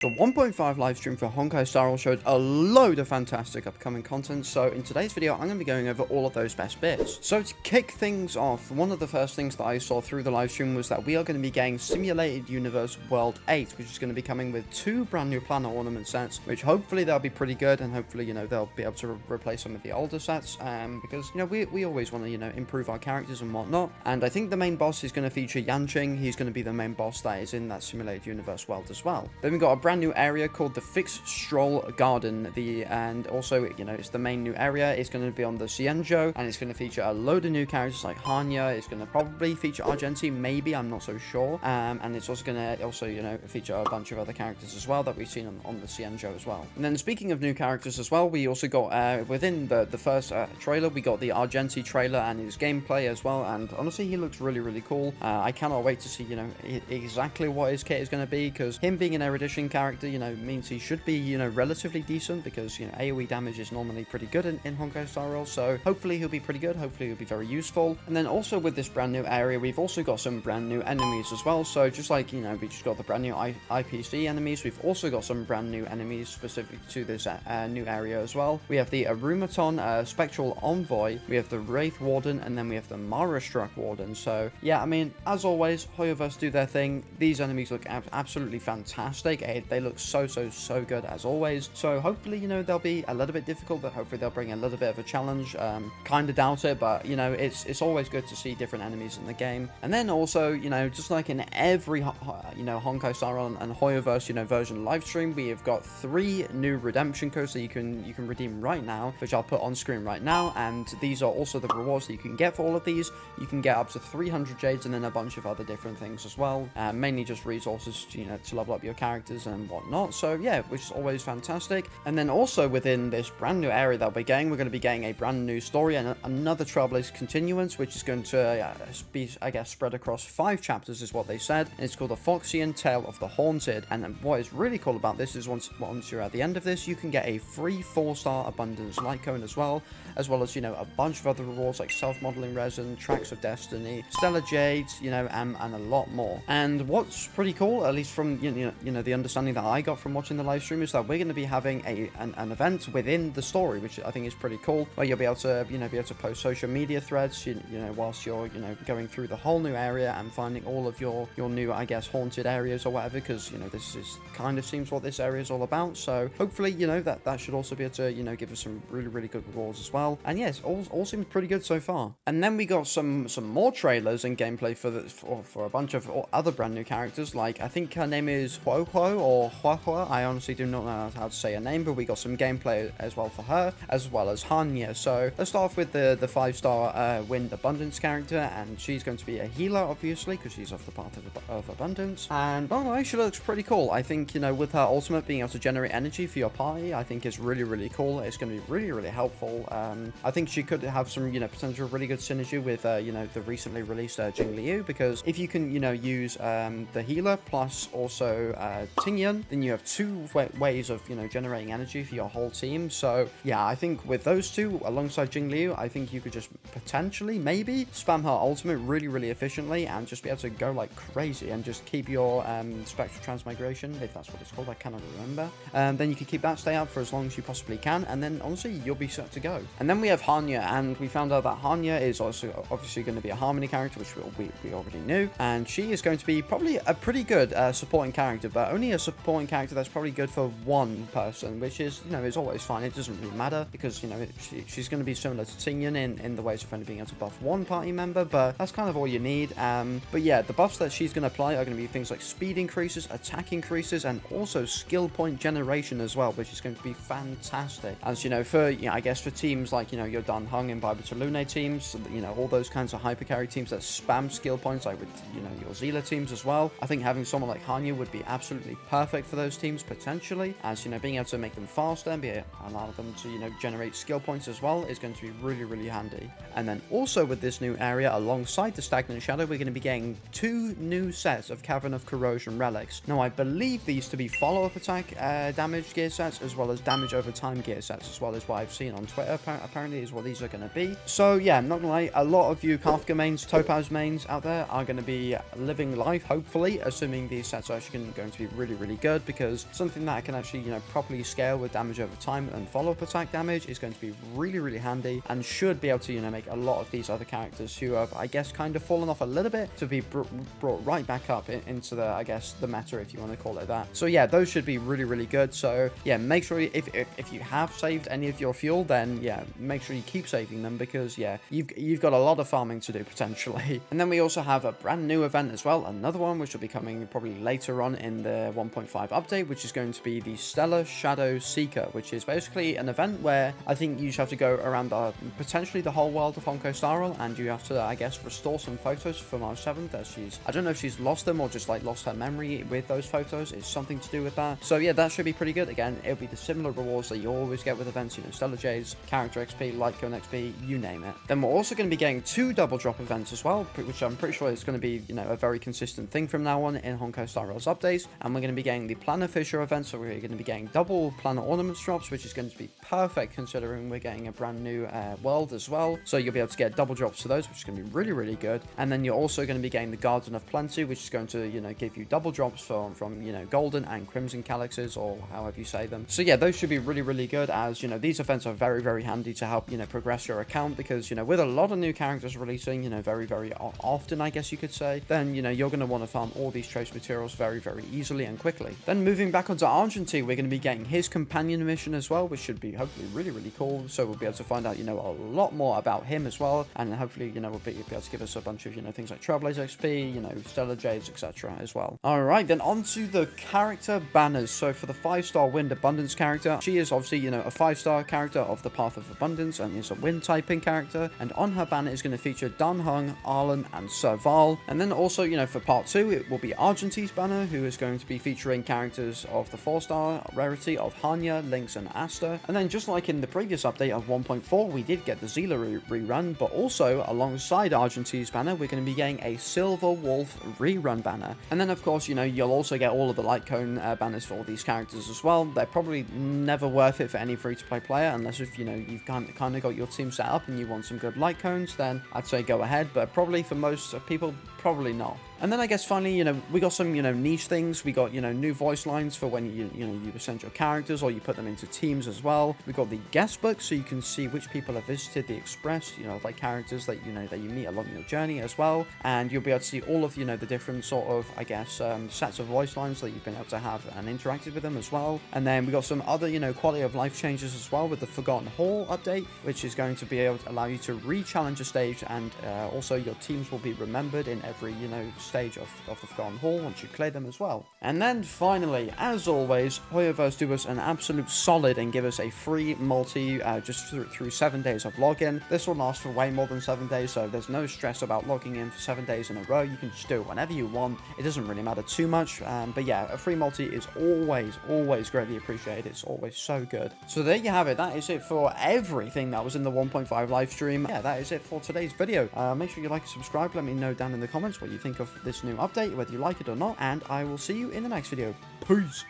The 1.5 live stream for Honkai Star Rails showed a load of fantastic upcoming content, so in today's video I'm going to be going over all of those best bits. So to kick things off, one of the first things that I saw through the live stream was that we are going to be getting Simulated Universe World 8, which is going to be coming with 2 brand new planner ornament sets, which hopefully they'll be pretty good, and hopefully, they'll be able to replace some of the older sets, because, we always want to, improve our characters and whatnot. And I think the main boss is going to feature Yanqing. He's going to be the main boss that is in that Simulated Universe world as well. Then we've got a brand new area called the Fixed Stroll Garden, and also, it's the main new area. It's going to be on the Xianzhou, and it's going to feature a load of new characters like Hanya. It's going to probably feature Argenti, maybe, I'm not so sure. And it's also going to feature a bunch of other characters as well that we've seen on the Xianzhou as well. And then speaking of new characters as well, we also got within the first trailer, we got the Argenti trailer and his gameplay as well, and honestly he looks really cool. I cannot wait to see exactly what his kit is going to be, because him being an erudition character means he should be relatively decent, because AoE damage is normally pretty good in Honkai Star Rails, so hopefully he'll be pretty good. Hopefully he'll be very useful. And then also with this brand new area, we've also got some brand new enemies as well. So just like we just got the brand new IPC enemies, we've also got some brand new enemies specific to this new area as well. We have the Arumaton Spectral Envoy, we have the Wraith Warden, and then we have the Mara Struck Warden. So yeah, I mean, as always, hoyoverse do their thing. These enemies look absolutely fantastic. They look so good as always. So hopefully, they'll be a little bit difficult, but hopefully they'll bring a little bit of a challenge. Kind of doubt it, but it's always good to see different enemies in the game. And then also, just like in every Honkai Star Rails and hoyoverse version live stream, we have got 3 new redemption codes that you can redeem right now, which I'll put on screen right now. And these are also the rewards that you can get for all of these. You can get up to 300 jades and then a bunch of other different things as well, mainly just resources to level up your characters and whatnot. So yeah, which is always fantastic. And then also within this brand new area that we're going to be getting a brand new story and another Trailblaze continuance, which is going to be, I guess, spread across 5 chapters is what they said. And it's called the Foxian Tale of the Haunted. And what is really cool about this is once you're at the end of this, you can get a free 4-star abundance light cone as well as a bunch of other rewards like self-modeling resin, tracks of destiny, stellar jades, and a lot more. And what's pretty cool, at least from the understanding that I got from watching the live stream, is that we're going to be having an event within the story, which I think is pretty cool, where you'll be able to post social media threads whilst you're going through the whole new area and finding all of your new, I guess, haunted areas or whatever, because this is kind of seems what this area is all about. So hopefully that should also be able to give us some really good rewards as well. And yes, all seems pretty good so far. And then we got some more trailers and gameplay for a bunch of other brand new characters, like I think her name is Huohuo or Huahua. I honestly do not know how to say her name, but we got some gameplay as well for her, as well as Hanya. So let's start off with the 5-star Wind Abundance character, and she's going to be a healer, obviously, because she's off the path of abundance. And by the way, she looks pretty cool. I think with her ultimate being able to generate energy for your party, I think is really cool. It's going to be really helpful. I think she could have some potential really good synergy with the recently released Jingliu, because if you can use the healer plus also Tingyan, then you have 2 ways of generating energy for your whole team. So yeah, I think with those 2 alongside Jingliu, I think you could just potentially maybe spam her ultimate really efficiently and just be able to go like crazy and just keep your spectral transmigration, if that's what it's called, I cannot remember. Then you can keep that stay up for as long as you possibly can, and then honestly you'll be set to go. And then we have Hanya, and we found out that Hanya is also obviously going to be a Harmony character, which we already knew, and she is going to be probably a pretty good supporting character, but only a supporting character that's probably good for 1 person, which is is always fine. It doesn't really matter, because she's going to be similar to Tingyan in the ways of only being able to buff 1 party member, but that's kind of all you need. But yeah, the buffs that she's going to apply are going to be things like speed increases, attack increases, and also skill point generation as well, which is going to be fantastic. As for I guess for teams like your Dan Hung and Bible to Lune teams, all those kinds of hyper carry teams that spam skill points, like with your Zila teams as well, I think having someone like Hanya would be absolutely perfect for those teams potentially, as being able to make them faster and allow them to generate skill points as well is going to be really handy. And then also with this new area, alongside the Stagnant Shadow, we're going to be getting 2 new sets of Cavern of Corrosion relics. Now I believe these to be follow-up attack damage gear sets, as well as damage over time gear sets, as well as what I've seen on Twitter apparently is what these are going to be. So yeah, I'm not gonna lie, a lot of you Kafka mains, Topaz mains out there are going to be living life, hopefully, assuming these sets are actually going to be really really good, because something that can actually, properly scale with damage over time and follow-up attack damage is going to be really handy, and should be able to, make a lot of these other characters who have, I guess, kind of fallen off a little bit to be brought right back up into the, I guess, the meta, if you want to call it that. So yeah, those should be really good. So yeah, make sure if you have saved any of your fuel, then yeah, make sure you keep saving them, because yeah, you've got a lot of farming to do potentially. And then we also have a brand new event as well, another one which will be coming probably later on in the 1.5 update, which is going to be the Stellar Shadow Seeker, which is basically an event where I think you just have to go around potentially the whole world of Honkai Star Rails, and you have to, I guess, restore some photos from March 7th, as I don't know if she's lost them or just like lost her memory with those photos. It's something to do with that. So yeah, that should be pretty good. Again, it'll be the similar rewards that you always get with events, Stellar Jades, character XP, Litecoin XP, you name it. Then we're also going to be getting 2 double drop events as well, which I'm pretty sure is going to be, a very consistent thing from now on in Honkai Star Rails updates. And we're going to be getting the Planner Fisher event, so we're going to be getting double Planner Ornaments drops, which is going to be perfect considering we're getting a brand new world as well. So you'll be able to get double drops to those, which is going to be really good. And then you're also going to be getting the Garden of Plenty, which is going to, give you double drops from golden and crimson calyxes, or however you say them. So yeah, those should be really good, as these events are very handy to help progress your account, because with a lot of new characters releasing very often, I guess you could say, then you're going to want to farm all these trace materials very easily and quickly. Then moving back onto Argentine, we're going to be getting his companion mission as well, which should be hopefully really cool. So we'll be able to find out a lot more about him as well, and hopefully we'll be able to give us a bunch of things like Trailblazer XP, Stellar Jades, etc. as well. Alright, then on to the character banners. So for the 5-star Wind Abundance character, she is obviously a 5-star character of the Path of Abundance, and is a wind typing character, and on her banner is going to feature Dan Heng, Arlen, and Serval. And then also for part 2, it will be Argentine's banner, who is going to be featuring characters of the 4-star rarity of Hanya, Lynx, and Asta. And then just like in the previous update of 1.4, we did get the Zila rerun, but also alongside Argentine's banner, we're going to be getting a Silver Wolf rerun banner. And then of course, you'll also get all of the Litecoin banners for all these characters as well. They're probably never worth it for any free-to-play player, unless if you've kind of got your team set up and you want some good Litecoins, then I'd say go ahead, but probably for most people, probably not. And then I guess finally, we got some, niche things. We got, new voice lines for when you send your characters, or you put them into teams as well. We got the guest book, so you can see which people have visited the Express, like characters that, that you meet along your journey as well. And you'll be able to see all of, the different sort of, I guess, sets of voice lines that you've been able to have and interacted with them as well. And then we got some other, quality of life changes as well with the Forgotten Hall update, which is going to be able to allow you to re-challenge a stage, and also your teams will be remembered in every, stage of the Forgotten Hall once you clear them as well. And then finally, as always, hoyoverse do us an absolute solid and give us a free multi just through 7 days of login. This will last for way more than 7 days, so there's no stress about logging in for 7 days in a row. You can just do it whenever you want. It doesn't really matter too much, but yeah, a free multi is always greatly appreciated. It's always so good. So there you have it. That is it for everything that was in the 1.5 live stream. Yeah, that is it for today's video. Make sure you like and subscribe. Let me know down in the comments what you think of this new update, whether you like it or not, and I will see you in the next video. Peace!